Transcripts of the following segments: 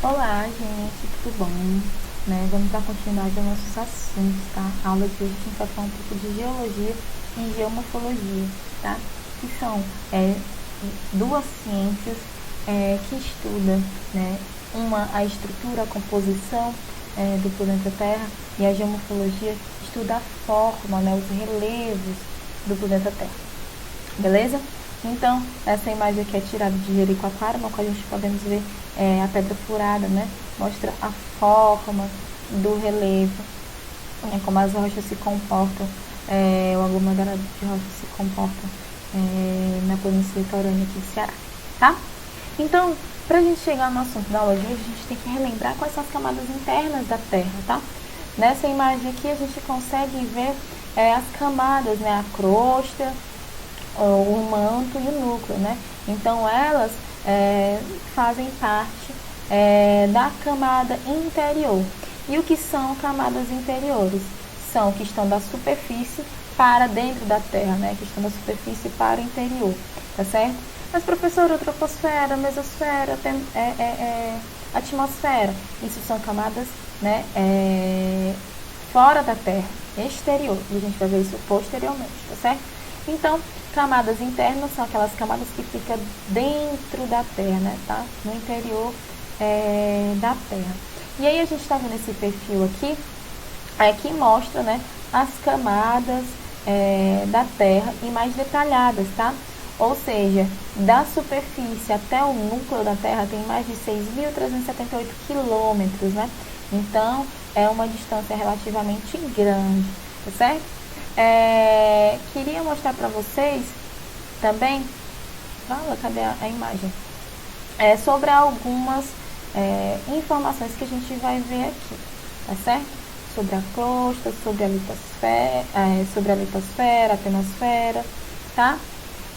Olá, gente, tudo bom? Vamos dar continuidade aos nossos assuntos, tá? A aula de hoje a gente vai falar um pouco de geologia e geomorfologia, tá? Que são duas ciências que estudam, né? Uma, a estrutura, a composição do planeta Terra, e a geomorfologia estuda a forma, né? Os relevos do planeta Terra, beleza? Então, essa imagem aqui é tirada de Jericoacoara, no qual a gente podemos ver a pedra furada, né? Mostra a forma do relevo, como as rochas se comportam, o aglomerado de rochas se comporta na planície litorânea aqui do Ceará, tá? Então, para a gente chegar no assunto da aula de hoje, a gente tem que relembrar quais são as camadas internas da Terra, tá? Nessa imagem aqui, a gente consegue ver as camadas, né? A crosta, o manto e o núcleo, né? Então, elas fazem parte da camada interior. E o que são camadas interiores? São que estão da superfície para dentro da Terra, né? Que estão da superfície para o interior, tá certo? Mas, professora, troposfera, mesosfera, atmosfera, isso são camadas, né, fora da Terra, exterior. E a gente vai ver isso posteriormente, tá certo? Então, camadas internas são aquelas camadas que ficam dentro da Terra, né, tá? No interior da Terra. E aí a gente está vendo esse perfil aqui, que mostra, né, as camadas da Terra e mais detalhadas, tá? Ou seja, da superfície até o núcleo da Terra tem mais de 6.378 quilômetros, né? Então, é uma distância relativamente grande, tá certo? Queria mostrar para vocês também, cadê a imagem? Sobre algumas informações que a gente vai ver aqui, tá certo? Sobre a crosta, sobre a litosfera, a tenosfera, tá?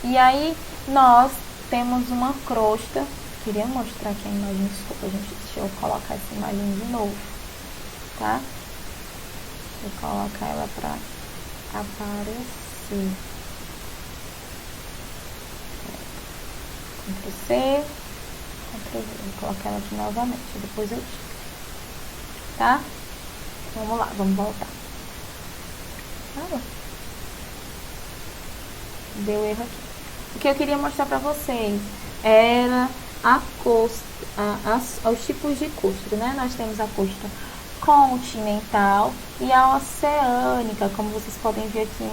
E aí, nós temos uma crosta. Queria mostrar aqui a imagem, desculpa, gente, deixa eu colocar essa imagem de novo, tá? Vou colocar ela para aparecer. Ctrl+C, Ctrl+V. Vou colocar ela aqui novamente, depois eu tiro, tá? Vamos lá, vamos voltar. Deu erro aqui. O que eu queria mostrar para vocês era a costa, os tipos de costa, né? Nós temos a costa continental e a oceânica, como vocês podem ver aqui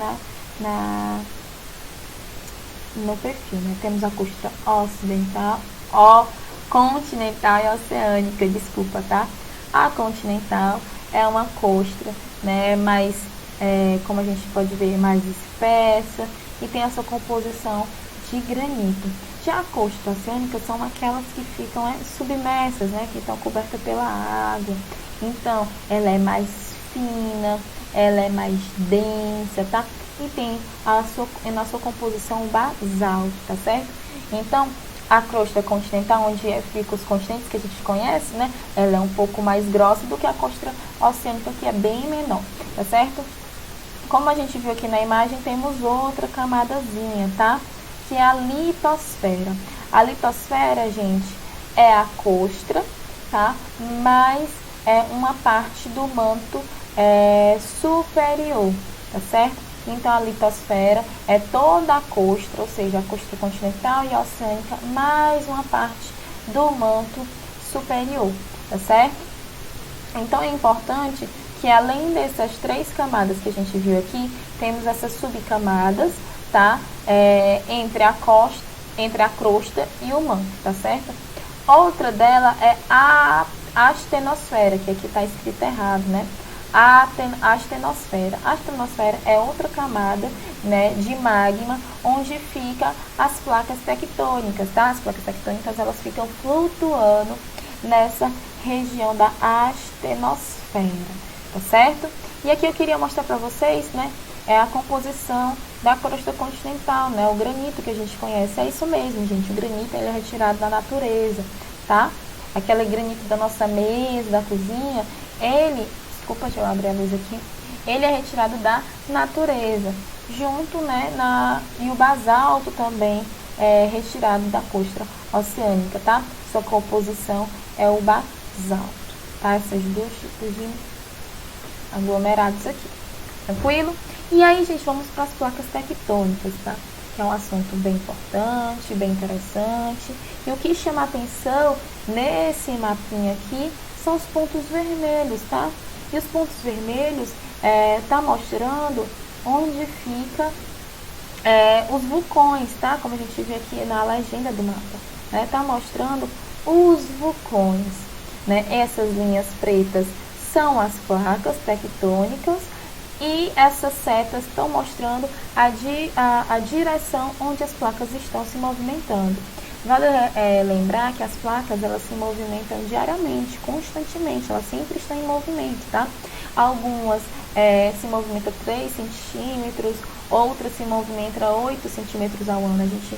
no perfil, né? Temos a costa ocidental, continental e oceânica, desculpa, tá? A continental é uma costa, né? Mais, como a gente pode ver, mais espessa e tem a sua composição de granito. Já a costa oceânica são aquelas que ficam submersas, né? Que estão cobertas pela água. Então, ela é mais fina, ela é mais densa, tá? E tem na sua composição basalto, tá certo? Então, a crosta continental, onde ficam os continentes que a gente conhece, né? Ela é um pouco mais grossa do que a costa oceânica, que é bem menor, tá certo? Como a gente viu aqui na imagem, temos outra camadazinha, tá? Que é a litosfera. A litosfera, gente, é a crosta, tá? Mas é uma parte do manto superior, tá certo? Então, a litosfera é toda a costa, ou seja, a costa continental e oceânica, mais uma parte do manto superior, tá certo? Então, é importante que, além dessas três camadas que a gente viu aqui, temos essas subcamadas, tá? Entre a crosta e o manto, tá certo? Outra dela é a astenosfera, que aqui está escrito errado, né? A astenosfera. A astenosfera é outra camada, né, de magma, onde ficam as placas tectônicas, tá? As placas tectônicas, elas ficam flutuando nessa região da astenosfera, tá certo? E aqui eu queria mostrar para vocês, né, a composição da crosta continental, né, o granito que a gente conhece. É isso mesmo, gente, o granito ele é retirado da natureza, tá? Aquele granito da nossa mesa, da cozinha, desculpa, deixa eu abrir a luz aqui. Ele é retirado da natureza, junto, né, e o basalto também é retirado da crosta oceânica, tá? Sua composição é o alto, tá? Esses dois tipos de aglomerados aqui, tranquilo? E aí, gente, vamos para as placas tectônicas, tá? Que é um assunto bem importante, bem interessante. E o que chama a atenção nesse mapinha aqui são os pontos vermelhos, tá? E os pontos vermelhos tá mostrando onde fica os vulcões, tá? Como a gente vê aqui na legenda do mapa, né? Tá mostrando os vulcões, né? Essas linhas pretas são as placas tectônicas e essas setas estão mostrando a direção onde as placas estão se movimentando. Vale lembrar que as placas elas se movimentam diariamente, constantemente, elas sempre estão em movimento, tá? Algumas se movimentam 3 centímetros, outras se movimentam 8 centímetros ao ano. A gente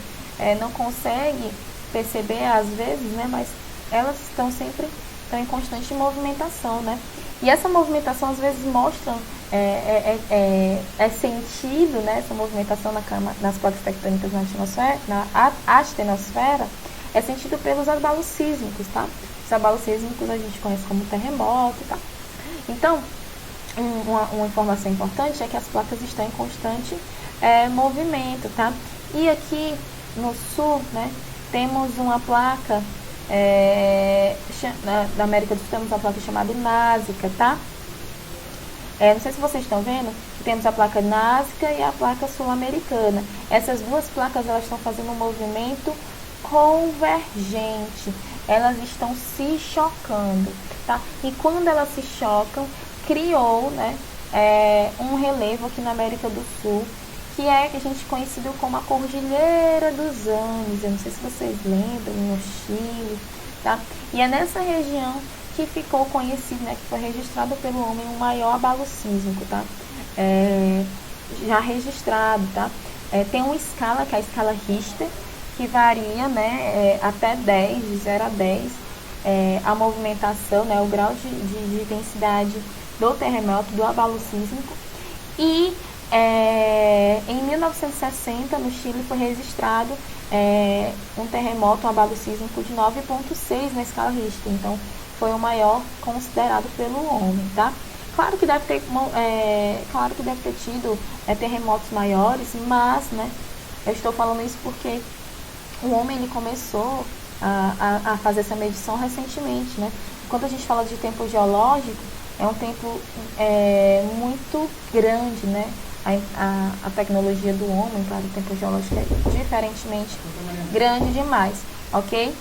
não consegue perceber às vezes, né? Mas elas estão em constante movimentação, né? E essa movimentação às vezes mostra sentido, né? Essa movimentação nas placas tectônicas na astenosfera é sentido pelos abalos sísmicos, tá? Os abalos sísmicos a gente conhece como terremoto, tá? Então, uma informação importante é que as placas estão em constante movimento, tá? E aqui no sul, né, temos uma placa da América do Sul, temos uma placa chamada Násica, tá? Não sei se vocês estão vendo, temos a placa Násica e a placa sul-americana. Essas duas placas elas estão fazendo um movimento convergente, elas estão se chocando, tá? E quando elas se chocam, criou, né, um relevo aqui na América do Sul, que é a gente conhecido como a Cordilheira dos Andes. Eu não sei se vocês lembram, no Chile, tá? E é nessa região que ficou conhecido, né, que foi registrado pelo homem o maior abalo sísmico, tá? Já registrado, tá? Tem uma escala, que é a escala Richter, que varia, né, até 10, de 0 a 10, a movimentação, né, o grau de intensidade do terremoto, do abalo sísmico. E em 1960, no Chile, foi registrado um terremoto, um abalo sísmico de 9,6 na escala Richter. Então, foi o maior considerado pelo homem, tá? Claro que deve ter tido terremotos maiores, mas, né, eu estou falando isso porque o homem ele começou a fazer essa medição recentemente, né? Quando a gente fala de tempo geológico, é um tempo muito grande, né? A tecnologia do homem para o tempo geológico é diferentemente grande demais, ok?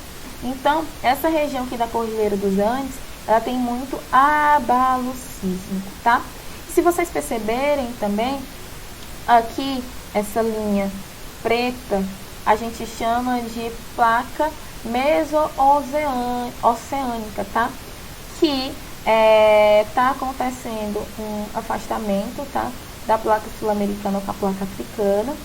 Então, essa região aqui da Cordilheira dos Andes, ela tem muito abalo sísmico, tá? E se vocês perceberem também, aqui, essa linha preta, a gente chama de placa meso-oceânica, tá? Que está acontecendo um afastamento, tá? Da placa sul-americana com a placa africana.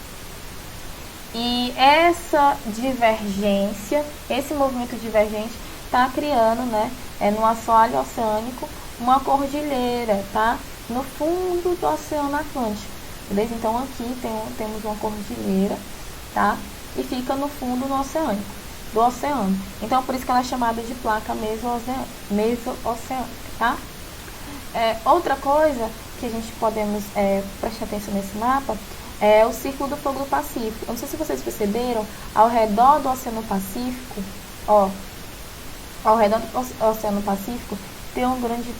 E essa divergência, esse movimento divergente está criando, né, no assoalho oceânico, uma cordilheira, tá? No fundo do Oceano Atlântico, beleza? Então aqui temos uma cordilheira, tá? E fica no fundo do oceano. Então por isso que ela é chamada de placa meso-oceânica, tá? Outra coisa que a gente podemos prestar atenção nesse mapa é o Círculo do Fogo do Pacífico. Eu não sei se vocês perceberam, ao redor do Oceano Pacífico, ao redor do Oceano Pacífico tem uma grande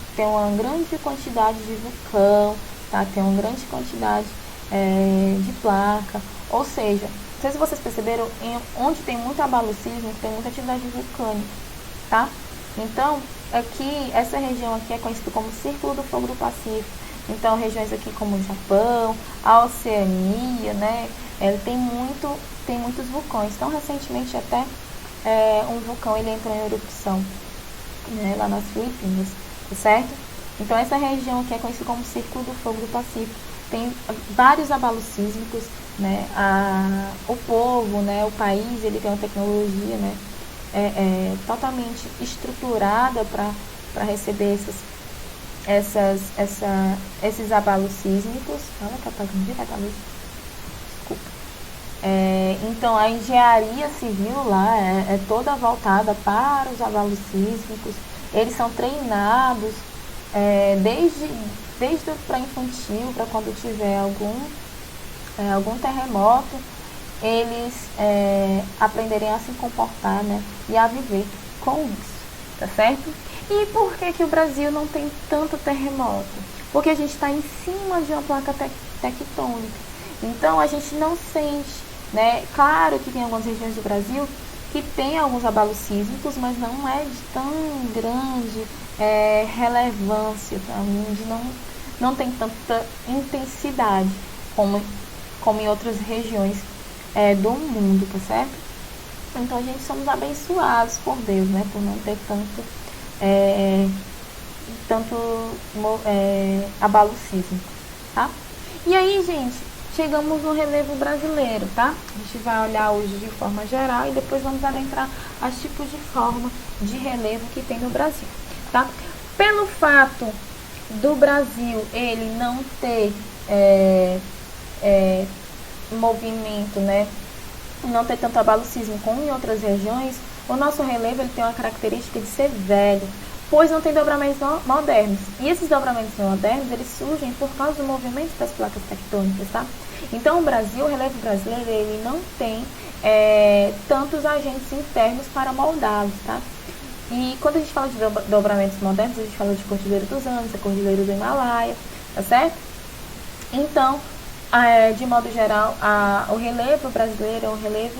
quantidade de vulcão, tá? Tem uma grande quantidade de placa, ou seja, não sei se vocês perceberam, onde tem muito abalo sísmico, tem muita atividade vulcânica, tá? Então, aqui, essa região aqui é conhecida como Círculo do Fogo do Pacífico. Então, regiões aqui como o Japão, a Oceania, né? Tem muitos vulcões. Então, recentemente até um vulcão ele entrou em erupção, né, lá nas Filipinas, tá certo? Então, essa região aqui é conhecida como Círculo do Fogo do Pacífico. Tem vários abalos sísmicos, né? O povo, né? O país, ele tem uma tecnologia, né? Totalmente estruturada para receber esses abalos sísmicos. Olha, tá apagando direto a luz. Desculpa. Então, a engenharia civil lá é toda voltada para os abalos sísmicos. Eles são treinados desde o pré-infantil, para quando tiver algum terremoto, eles aprenderem a se comportar, né, e a viver com isso, tá certo? E por que o Brasil não tem tanto terremoto? Porque a gente está em cima de uma placa tectônica. Então, a gente não sente, né? Claro que tem algumas regiões do Brasil que tem alguns abalos sísmicos, mas não é de tão grande relevância, tá? Onde não tem tanta intensidade como em outras regiões do mundo, tá certo? Então, a gente somos abençoados por Deus, né? Por não ter tanto abalo sísmico, tá? E aí, gente, chegamos no relevo brasileiro, tá? A gente vai olhar hoje de forma geral e depois vamos adentrar aos tipos de forma de relevo que tem no Brasil, tá? Pelo fato do Brasil ele não ter movimento, né? Não ter tanto abalo sísmico como em outras regiões, o nosso relevo ele tem uma característica de ser velho, pois não tem dobramentos modernos. E esses dobramentos modernos, eles surgem por causa do movimento das placas tectônicas, tá? Então, o relevo brasileiro, ele não tem tantos agentes internos para moldá-los, tá? E quando a gente fala de dobramentos modernos, a gente fala de Cordilheira dos Andes, a Cordilheira do Himalaia, tá certo? Então, de modo geral, o relevo brasileiro é um relevo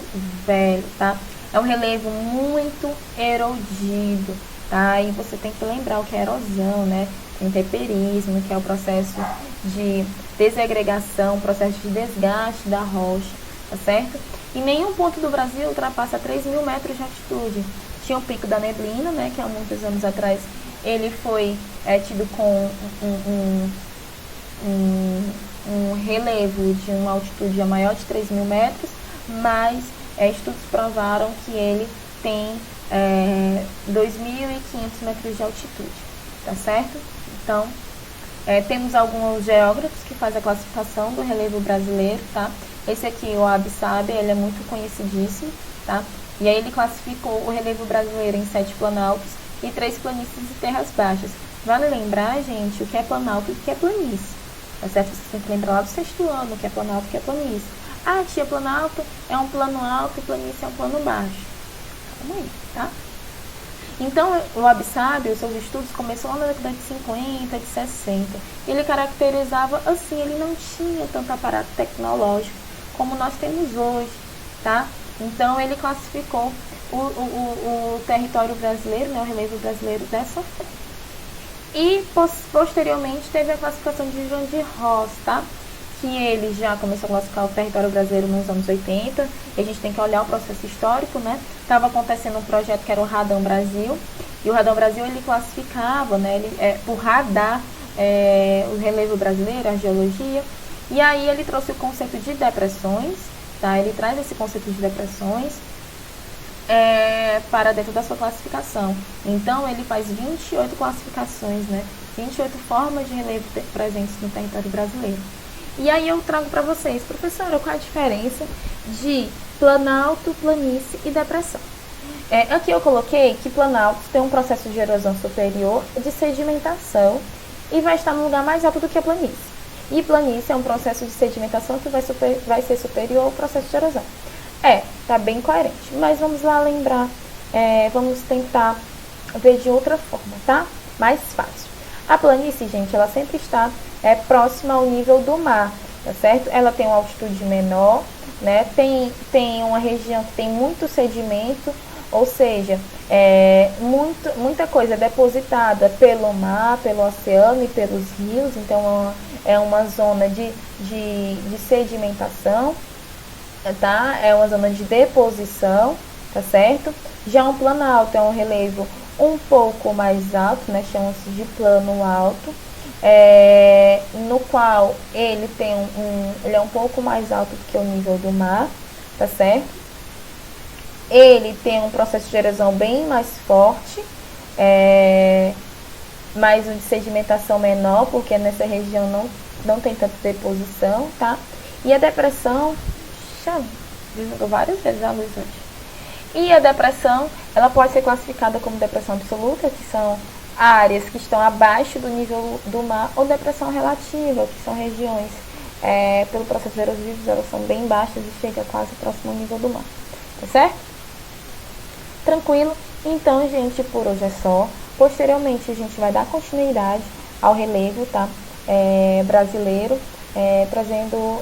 velho, tá? É um relevo muito erodido, tá? E você tem que lembrar o que é erosão, né? Intemperismo, que é o processo de desagregação, processo de desgaste da rocha, tá certo? E nenhum ponto do Brasil ultrapassa 3.000 metros de altitude. Tinha o Pico da Neblina, né? Que há muitos anos atrás ele foi tido com um relevo de uma altitude maior de 3.000 metros, mas estudos provaram que ele tem 2.500 metros de altitude, tá certo? Então, temos alguns geógrafos que fazem a classificação do relevo brasileiro, tá? Esse aqui, o Absabe, ele é muito conhecidíssimo, tá? E aí ele classificou o relevo brasileiro em 7 planaltos e 3 planícies e terras baixas. Vale lembrar, gente, o que é planalto e o que é planície, tá certo? Vocês têm que lembrar lá do 6º ano, o que é planalto e o que é planície. Ah, tia, planalto é um plano alto e planície é um plano baixo. Calma aí, tá? Então, o Absabe, os seus estudos começou lá na década de 50, de 60. Ele caracterizava assim, ele não tinha tanto aparato tecnológico como nós temos hoje, tá? Então, ele classificou o território brasileiro, né, o relevo brasileiro dessa forma. E, posteriormente, teve a classificação de João de Ross, tá? Que ele já começou a classificar o território brasileiro nos anos 80, e a gente tem que olhar o processo histórico, né? Estava acontecendo um projeto que era o Radão Brasil, e o Radão Brasil ele classificava, né, por radar o relevo brasileiro, a geologia, e aí ele trouxe o conceito de depressões, tá? Ele traz esse conceito de depressões para dentro da sua classificação. Então, ele faz 28 classificações, né? 28 formas de relevo presentes no território brasileiro. E aí eu trago para vocês, professora, qual é a diferença de planalto, planície e depressão? Aqui eu coloquei que planalto tem um processo de erosão superior de sedimentação e vai estar no lugar mais alto do que a planície. E planície é um processo de sedimentação que vai ser superior ao processo de erosão. Tá bem coerente, mas vamos lá lembrar, vamos tentar ver de outra forma, tá? Mais fácil. A planície, gente, ela sempre está próxima ao nível do mar, tá certo? Ela tem uma altitude menor, né? Tem uma região que tem muito sedimento, ou seja, muita coisa depositada pelo mar, pelo oceano e pelos rios, então é uma zona de sedimentação, tá? É uma zona de deposição, tá certo? Já um planalto é um relevo um pouco mais alto, né? Chama-se de plano alto, no qual ele ele é um pouco mais alto do que o nível do mar, tá certo? Ele tem um processo de erosão bem mais forte, mas o de sedimentação menor, porque nessa região não tem tanta deposição, tá? E a depressão, Desligou várias vezes a luz hoje. E a depressão, ela pode ser classificada como depressão absoluta, que são áreas que estão abaixo do nível do mar, ou depressão relativa, que são regiões, pelo processo erosivo, elas são bem baixas e chega quase próximo ao nível do mar. Tá certo? Tranquilo? Então, gente, por hoje é só. Posteriormente, a gente vai dar continuidade ao relevo, tá? Brasileiro, trazendo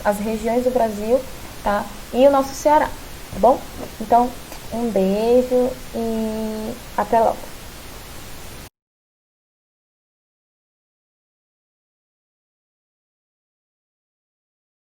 as regiões do Brasil, tá? E o nosso Ceará, tá bom? Então, um beijo e até logo.